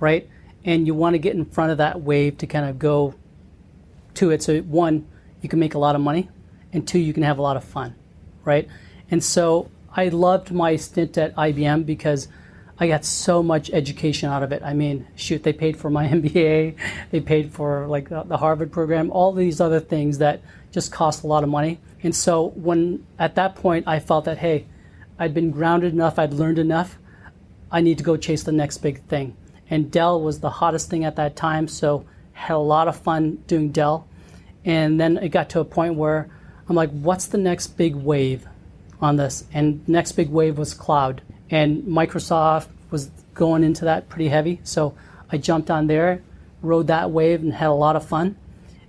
right? And you want to get in front of that wave to kind of go to it. So 1, you can make a lot of money, and 2, you can have a lot of fun, right? And so I loved my stint at IBM because I got so much education out of it. I mean, shoot, they paid for my MBA, they paid for like the Harvard program, all these other things that just cost a lot of money. And so when at that point I felt that, hey, I'd been grounded enough, I'd learned enough, I need to go chase the next big thing. And Dell was the hottest thing at that time, so had a lot of fun doing Dell. And then it got to a point where I'm like, what's the next big wave on this? And the next big wave was cloud. And Microsoft was going into that pretty heavy. So I jumped on there, rode that wave, and had a lot of fun.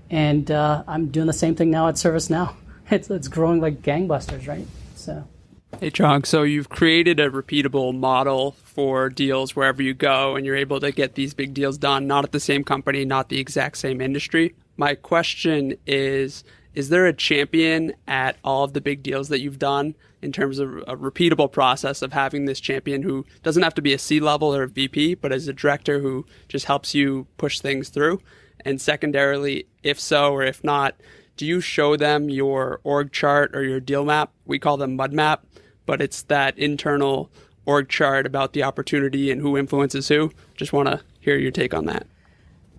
And I'm doing the same thing now at ServiceNow. It's growing like gangbusters, right? So. Hey, Trong. So you've created a repeatable model for deals wherever you go, and you're able to get these big deals done, not at the same company, not the exact same industry. My question is there a champion at all of the big deals that you've done in terms of a repeatable process of having this champion who doesn't have to be a C-level or a VP, but is a director who just helps you push things through? And secondarily, if so or if not, do you show them your org chart or your deal map? We call them mud map, but it's that internal org chart about the opportunity and who influences who. Just want to hear your take on that.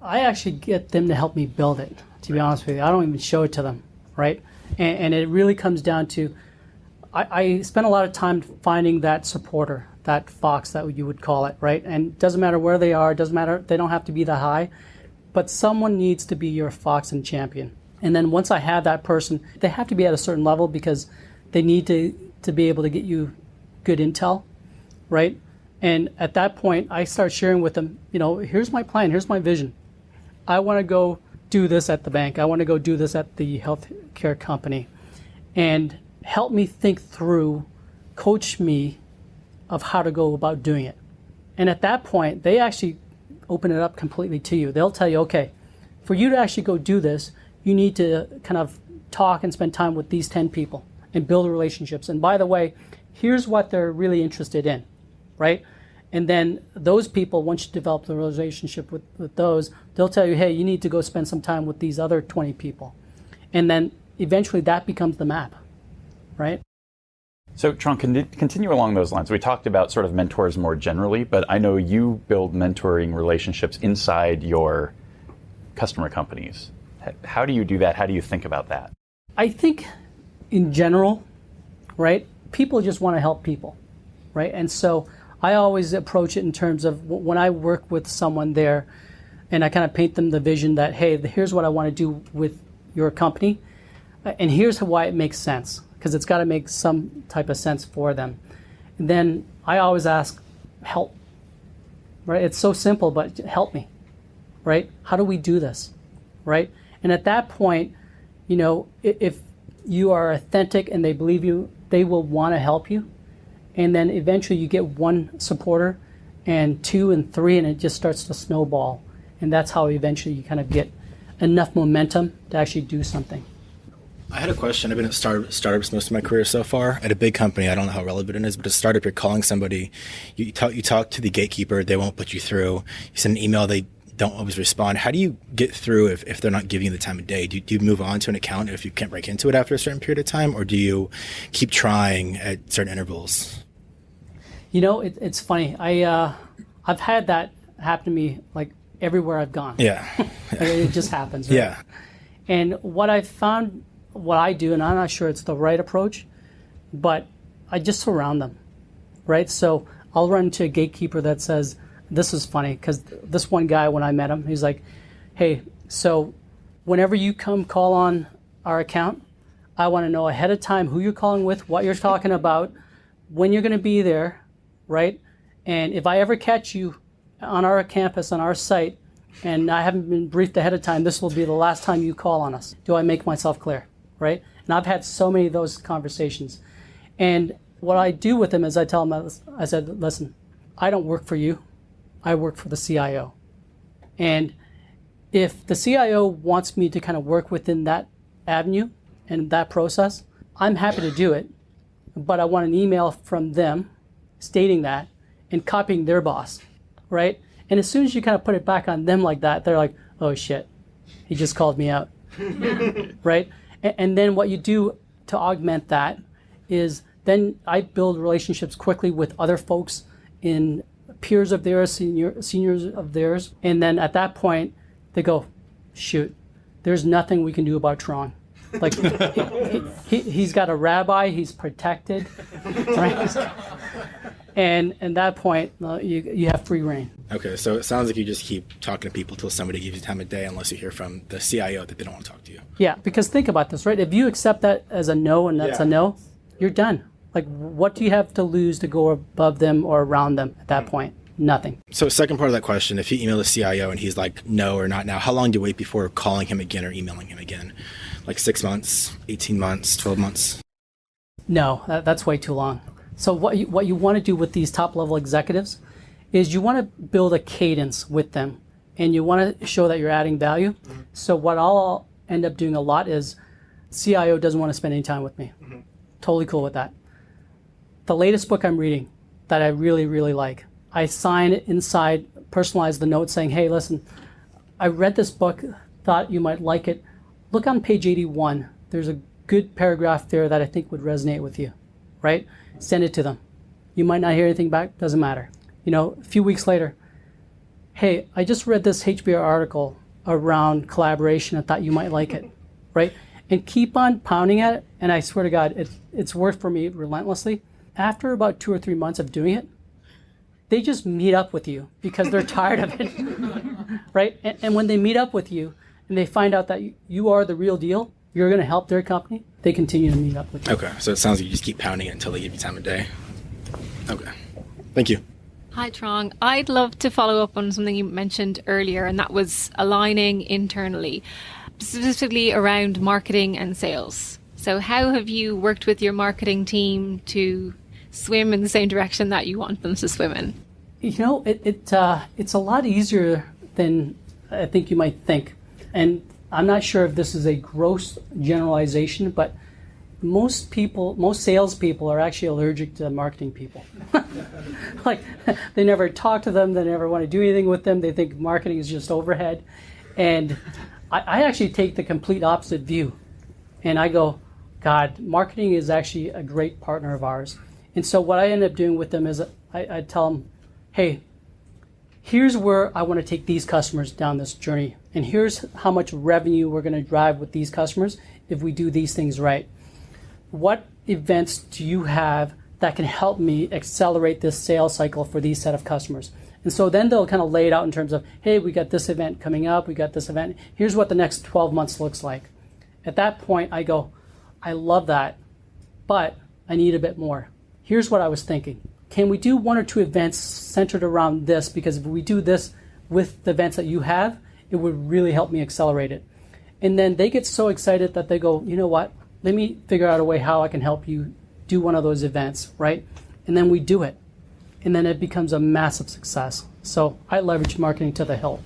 I actually get them to help me build it, to be honest with you. I don't even show it to them, right? And it really comes down to, I spend a lot of time finding that supporter, that fox that you would call it, right? And it doesn't matter where they are, it doesn't matter, they don't have to be that high, but someone needs to be your fox and champion. And then once I have that person, they have to be at a certain level because they need to be able to get you good intel, right? And at that point, I start sharing with them, here's my plan, here's my vision. I want to go do this at the bank. I want to go do this at the healthcare company. And help me think through, coach me of how to go about doing it. And at that point, they actually open it up completely to you. They'll tell you, okay, for you to actually go do this, you need to kind of talk and spend time with these 10 people and build relationships. And by the way, here's what they're really interested in, right? And then those people, once you develop the relationship with those, they'll tell you, hey, you need to go spend some time with these other 20 people. And then eventually that becomes the map, right? So, Trong, continue along those lines. We talked about sort of mentors more generally, but I know you build mentoring relationships inside your customer companies. How do you do that? How do you think about that? I think in general, right, people just want to help people, right? And so I always approach it in terms of when I work with someone there and I kind of paint them the vision that, hey, here's what I want to do with your company, and here's why it makes sense, because it's got to make some type of sense for them. And then I always ask, help, right? It's so simple, but help me, right? How do we do this, right? And at that point, if you are authentic and they believe you, they will want to help you. And then eventually you get one supporter and 2 and 3, and it just starts to snowball. And that's how eventually you kind of get enough momentum to actually do something. I had a question. I've been at startups most of my career so far. At a big company, I don't know how relevant it is, but a startup, you're calling somebody, you talk to the gatekeeper, they won't put you through. You send an email, they don't always respond. How do you get through if they're not giving you the time of day? Do you move on to an account if you can't break into it after a certain period of time, or do you keep trying at certain intervals? It's funny. I've had that happen to me like everywhere I've gone. Yeah. It just happens. Right? Yeah. And what I've found, what I do, and I'm not sure it's the right approach, but I just surround them, right? So I'll run into a gatekeeper that says, this is funny, because this one guy, when I met him, he's like, hey, so whenever you come call on our account, I want to know ahead of time who you're calling with, what you're talking about, when you're going to be there, right? And if I ever catch you on our campus, on our site, and I haven't been briefed ahead of time, this will be the last time you call on us. Do I make myself clear, right? And I've had so many of those conversations. And what I do with them is I tell them, I said, listen, I don't work for you. I work for the CIO. And if the CIO wants me to kind of work within that avenue and that process, I'm happy to do it. But I want an email from them stating that and copying their boss, right? And as soon as you kind of put it back on them like that, they're like, oh shit, he just called me out, right? And then what you do to augment that is then I build relationships quickly with other folks in peers of theirs, seniors of theirs, and then at that point they go, shoot, there's nothing we can do about Trong. Like he's got a rabbi, he's protected, right? And at that point you have free reign. Okay, so it sounds like you just keep talking to people till somebody gives you time of day, unless you hear from the CIO that they don't want to talk to you. Yeah, because think about this, right? If you accept that as a no and that's a no, you're done. Like, what do you have to lose to go above them or around them at that point? Nothing. So second part of that question, if you email the CIO and he's like, no or not now, how long do you wait before calling him again or emailing him again? Like 6 months, 18 months, 12 months? No, that's way too long. So what you want to do with these top level executives is you want to build a cadence with them, and you want to show that you're adding value. So what I'll end up doing a lot is CIO doesn't want to spend any time with me. Totally cool with that. The latest book I'm reading that I really, really like, I sign it inside, personalize the note saying, hey, listen, I read this book, thought you might like it. Look on page 81. There's a good paragraph there that I think would resonate with you, right? Send it to them. You might not hear anything back, doesn't matter. A few weeks later, hey, I just read this HBR article around collaboration. I thought you might like it, right? And keep on pounding at it, and I swear to God, it's worked for me relentlessly. After about 2 or 3 months of doing it, they just meet up with you because they're tired of it, right? And when they meet up with you and they find out that you are the real deal, you're going to help their company, they continue to meet up with you. Okay, so it sounds like you just keep pounding it until they give you time of day. Okay, thank you. Hi, Trong. I'd love to follow up on something you mentioned earlier, and that was aligning internally, specifically around marketing and sales. So how have you worked with your marketing team to swim in the same direction that you want them to swim in? It's a lot easier than I think you might think. And I'm not sure if this is a gross generalization, but most salespeople are actually allergic to marketing people. Like, they never talk to them, they never want to do anything with them, they think marketing is just overhead. And I actually take the complete opposite view. And I go, God, marketing is actually a great partner of ours. And so what I end up doing with them is I tell them, hey, here's where I want to take these customers down this journey. And here's how much revenue we're going to drive with these customers if we do these things right. What events do you have that can help me accelerate this sales cycle for these set of customers? And so then they'll kind of lay it out in terms of, hey, we got this event coming up, we got this event. Here's what the next 12 months looks like. At that point, I go, I love that, but I need a bit more. Here's what I was thinking. Can we do 1 or 2 events centered around this? Because if we do this with the events that you have, it would really help me accelerate it. And then they get so excited that they go, you know what? Let me figure out a way how I can help you do one of those events, right? And then we do it. And then it becomes a massive success. So I leverage marketing to the hilt.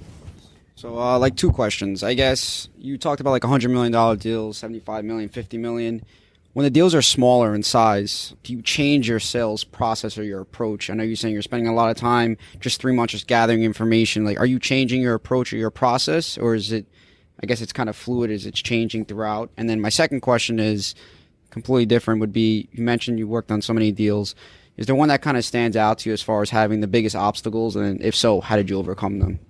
So 2 questions. I guess you talked about $100 million deals, 75 million, 50 million. When the deals are smaller in size, do you change your sales process or your approach? I know you're saying you're spending a lot of time, just 3 months, just gathering information. Are you changing your approach or your process, or is it, I guess it's kind of fluid as it's changing throughout? And then my second question is completely different, would be, you mentioned you worked on so many deals. Is there one that kind of stands out to you as far as having the biggest obstacles? And if so, how did you overcome them?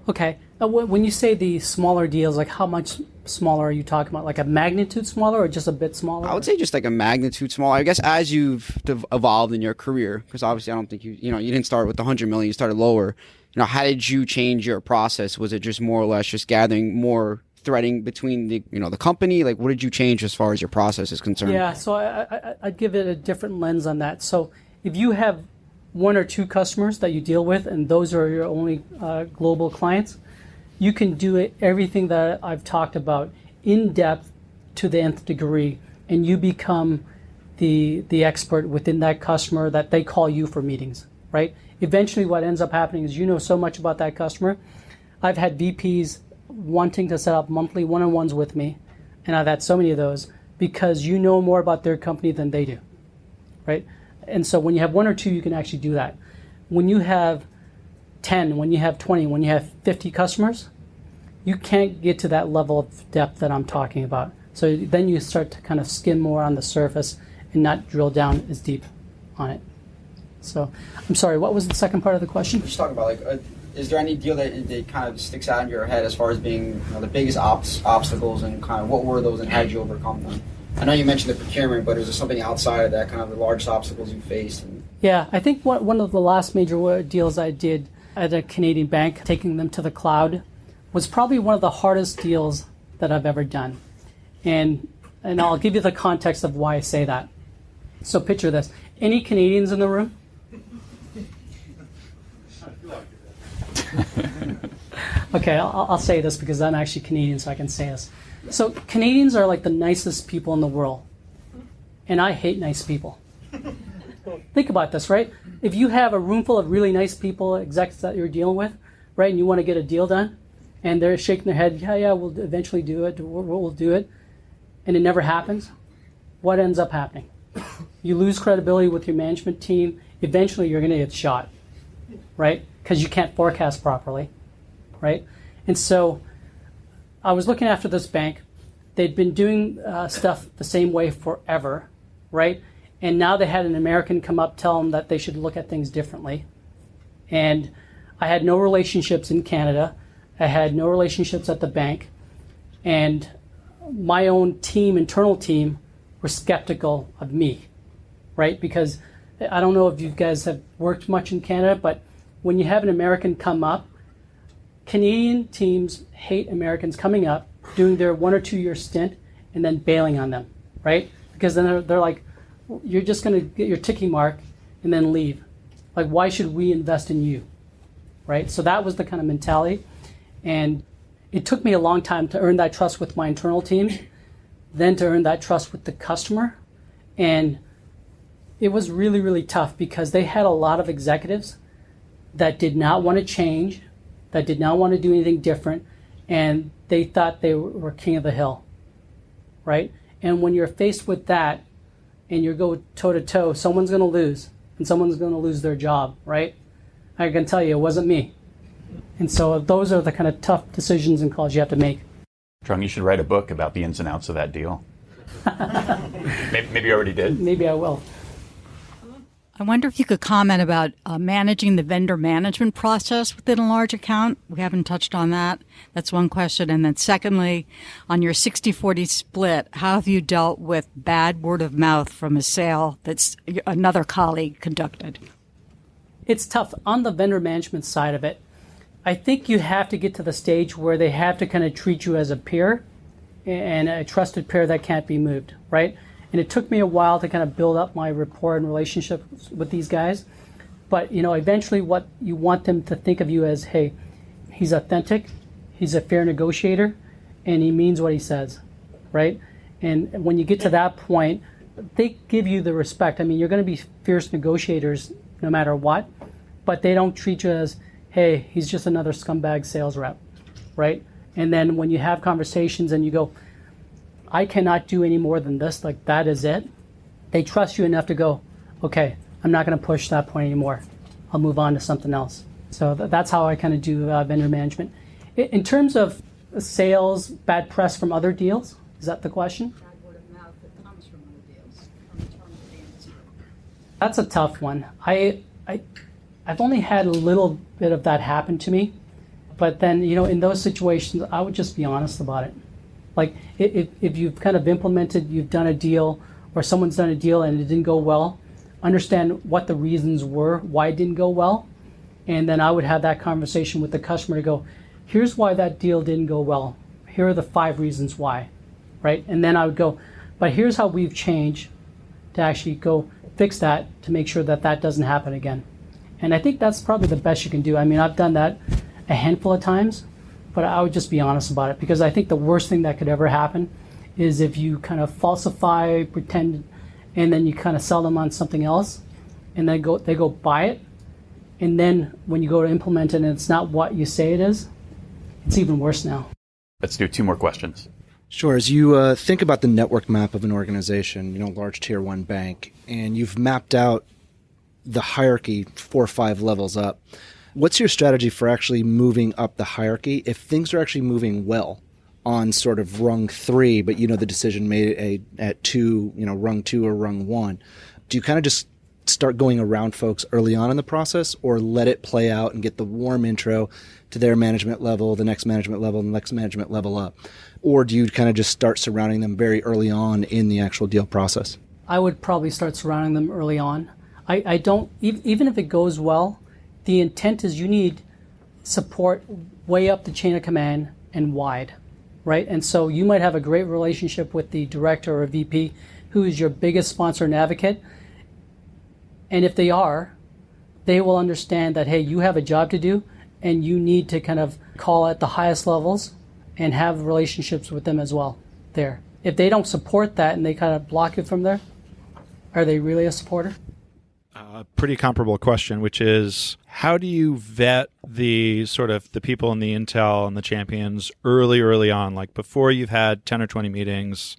Okay. When you say the smaller deals, how much smaller are you talking about? Like a magnitude smaller or just a bit smaller? I would say just a magnitude smaller. I guess as you've evolved in your career, because obviously I don't think you didn't start with the 100 million, you started lower. How did you change your process? Was it just more or less just gathering more threading between the company? What did you change as far as your process is concerned? Yeah, so I'd give it a different lens on that. So if you have 1 or 2 customers that you deal with, and those are your only global clients, you can do everything that I've talked about in depth to the nth degree, and you become the expert within that customer that they call you for meetings, right? Eventually what ends up happening is you know so much about that customer. I've had VPs wanting to set up monthly one-on-ones with me, and I've had so many of those because you know more about their company than they do, right? And so when you have 1 or 2, you can actually do that. When you have 10, when you have 20, when you have 50 customers, you can't get to that level of depth that I'm talking about. So then you start to kind of skim more on the surface and not drill down as deep on it. So I'm sorry, what was the second part of the question? Just talking about is there any deal that kind of sticks out in your head as far as being the biggest obstacles, and kind of what were those and how did you overcome them? I know you mentioned the procurement, but is there something outside of that, kind of the largest obstacles you faced? Yeah, I think one of the last major deals I did at a Canadian bank, taking them to the cloud, was probably one of the hardest deals that I've ever done. And I'll give you the context of why I say that. So picture this. Any Canadians in the room? Okay, I'll say this because I'm actually Canadian, so I can say this. So Canadians are like the nicest people in the world. and I hate nice people. Think about this, right? If you have a room full of really nice people, execs that you're dealing with, right, and you want to get a deal done, and they're shaking their head, yeah, we'll eventually do it, we'll do it, and it never happens, what ends up happening? You lose credibility with your management team. Eventually, you're going to get shot, right? Because you can't forecast properly, right? And so I was looking after this bank. They'd been doing stuff the same way forever, right? And now they had an American come up, tell them that they should look at things differently. And I had no relationships in Canada. I had no relationships at the bank. And my own team, internal team, were skeptical of me, right? Because I don't know if you guys have worked much in Canada, but when you have an American come up, Canadian teams hate Americans coming up, doing their 1 or 2 year stint, and then bailing on them, right? Because then they're like, you're just going to get your ticking mark and then leave. Like, why should we invest in you, right? So that was the kind of mentality. And it took me a long time to earn that trust with my internal teams, then to earn that trust with the customer. And it was really, really tough because they had a lot of executives that did not want to change, that did not want to do anything different, and they thought they were king of the hill, right? And when you're faced with that and you go toe-to-toe, someone's going to lose, and someone's going to lose their job, right? I can tell you, it wasn't me. And so those are the kind of tough decisions and calls you have to make. Trong, you should write a book about the ins and outs of that deal. Maybe you already did. Maybe I will. I wonder if you could comment about managing the vendor management process within a large account. We haven't touched on that. That's one question. And then secondly, on your 60-40 split, how have you dealt with bad word of mouth from a sale that's another colleague conducted? It's tough. On the vendor management side of it, I think you have to get to the stage where they have to kind of treat you as a peer and a trusted peer that can't be moved, right? And it took me a while to kind of build up my rapport and relationship with these guys. But, eventually what you want them to think of you as, hey, he's authentic, he's a fair negotiator, and he means what he says, right? And when you get to that point, they give you the respect. I mean, you're going to be fierce negotiators no matter what, but they don't treat you as, hey, he's just another scumbag sales rep, right? And then when you have conversations and you go, I cannot do any more than this, like that is it, they trust you enough to go, okay, I'm not going to push that point anymore. I'll move on to something else. So that's how I kind of do vendor management. In terms of sales, bad press from other deals, is that the question? Bad word of mouth that comes from other deals, from the terms of the industry. That's a tough one. I've only had a little bit of that happen to me, but then, in those situations, I would just be honest about it. Like, if you've kind of implemented, you've done a deal, or someone's done a deal and it didn't go well, understand what the reasons were, why it didn't go well, and then I would have that conversation with the customer to go, here's why that deal didn't go well. Here are the 5 reasons why, right? And then I would go, but here's how we've changed to actually go fix that to make sure that that doesn't happen again. And I think that's probably the best you can do. I mean, I've done that a handful of times, but I would just be honest about it, because I think the worst thing that could ever happen is if you kind of falsify, pretend, and then you kind of sell them on something else, and they go buy it, and then when you go to implement it and it's not what you say it is, it's even worse now. Let's do 2 more questions. Sure. As you think about the network map of an organization, large tier 1 bank, and you've mapped out the hierarchy 4 or 5 levels up, what's your strategy for actually moving up the hierarchy if things are actually moving well on sort of rung 3, but the decision made at 2, rung 2 or rung 1? Do you kind of just start going around folks early on in the process, or let it play out and get the warm intro to their management level, the next management level, the next management level up? Or do you kind of just start surrounding them very early on in the actual deal process? I would probably start surrounding them early on. I don't, even if it goes well, the intent is you need support way up the chain of command and wide, right? And so you might have a great relationship with the director or VP who is your biggest sponsor and advocate. And if they are, they will understand that, hey, you have a job to do and you need to kind of call at the highest levels and have relationships with them as well there. If they don't support that and they kind of block it from there, are they really a supporter? Pretty comparable question, which is how do you vet the sort of the people in the intel and the champions early on, like before you've had 10 or 20 meetings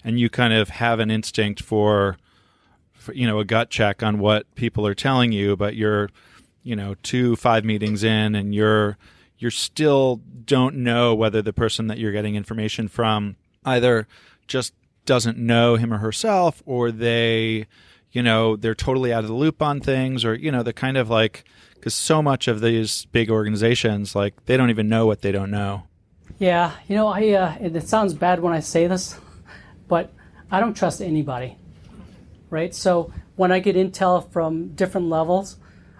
and you kind of have an instinct for a gut check on what people are telling you, but you're 2-5 meetings in and you're still don't know whether the person that you're getting information from either just doesn't know him or herself, or they're totally out of the loop on things, or, they're kind of like, because so much of these big organizations, like, they don't even know what they don't know. Yeah, and it sounds bad when I say this, but I don't trust anybody, right? So when I get intel from different levels,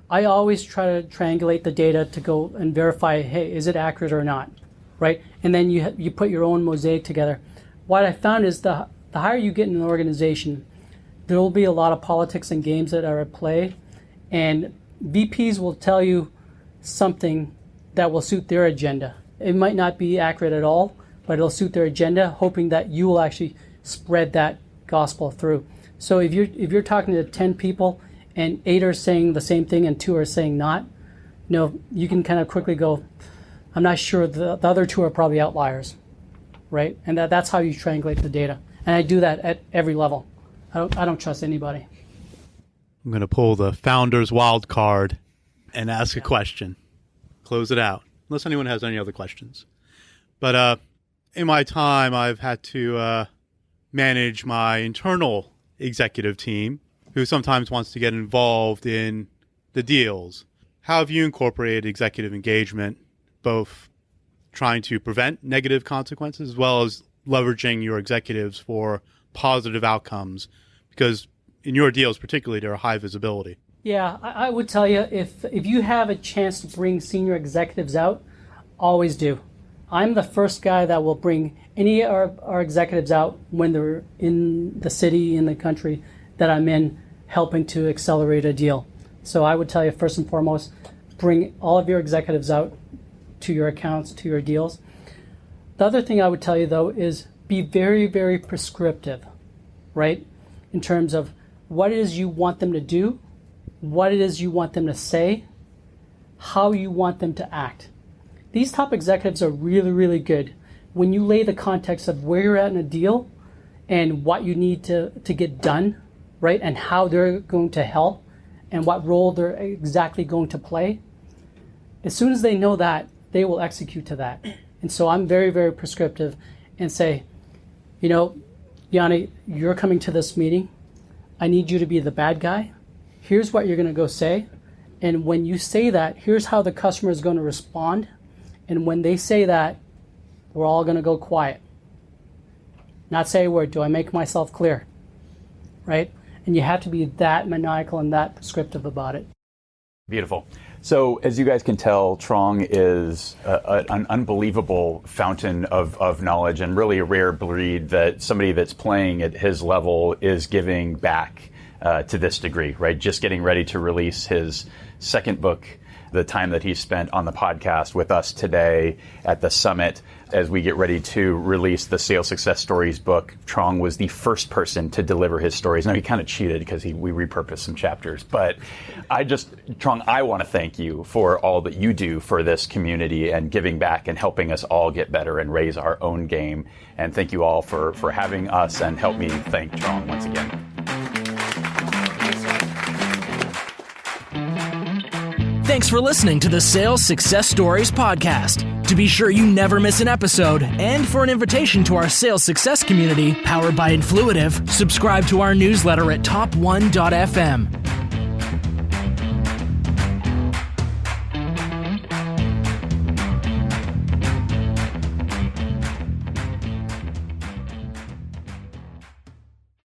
I always try to triangulate the data to go and verify, hey, is it accurate or not, right? And then you put your own mosaic together. What I found is the higher you get in an organization, there will be a lot of politics and games that are at play, and VPs will tell you something that will suit their agenda. It might not be accurate at all, but it'll suit their agenda, hoping that you will actually spread that gospel through. So if you're talking to 10 people and 8 are saying the same thing and 2 are saying not, you can kind of quickly go, I'm not sure, the other 2 are probably outliers, right? And that's how you triangulate the data. And I do that at every level. I don't trust anybody. I'm going to pull the founder's wild card and ask a question. Close it out, unless anyone has any other questions. But in my time, I've had to manage my internal executive team, who sometimes wants to get involved in the deals. How have you incorporated executive engagement, both trying to prevent negative consequences as well as leveraging your executives for positive outcomes? Because in your deals particularly, there are high visibility. Yeah, I would tell you, if you have a chance to bring senior executives out, always do. I'm the first guy that will bring any of our executives out when they're in the city, in the country that I'm in, helping to accelerate a deal. So I would tell you, first and foremost, bring all of your executives out to your accounts, to your deals. The other thing I would tell you, though, is be very, very prescriptive, right? In terms of what it is you want them to do, what it is you want them to say, how you want them to act. These top executives are really, really good when you lay the context of where you're at in a deal and what you need to get done, right? And how they're going to help and what role they're exactly going to play. As soon as they know that, they will execute to that. And so I'm very, very prescriptive and say, Yanni, you're coming to this meeting. I need you to be the bad guy. Here's what you're going to go say. And when you say that, here's how the customer is going to respond. And when they say that, we're all going to go quiet. Not say a word. Do I make myself clear? Right? And you have to be that maniacal and that prescriptive about it. Beautiful. So as you guys can tell, Trong is an unbelievable fountain of knowledge, and really a rare breed that somebody that's playing at his level is giving back to this degree, right? Just getting ready to release his second book, the time that he spent on the podcast with us today at the summit. As we get ready to release the Sales Success Stories book, Trong was the first person to deliver his stories. Now, he kind of cheated because we repurposed some chapters. But Trong, I want to thank you for all that you do for this community and giving back and helping us all get better and raise our own game. And thank you all for having us, and help me thank Trong once again. Thanks for listening to the Sales Success Stories podcast. To be sure you never miss an episode, and for an invitation to our sales success community powered by Influitive, subscribe to our newsletter at top1.fm.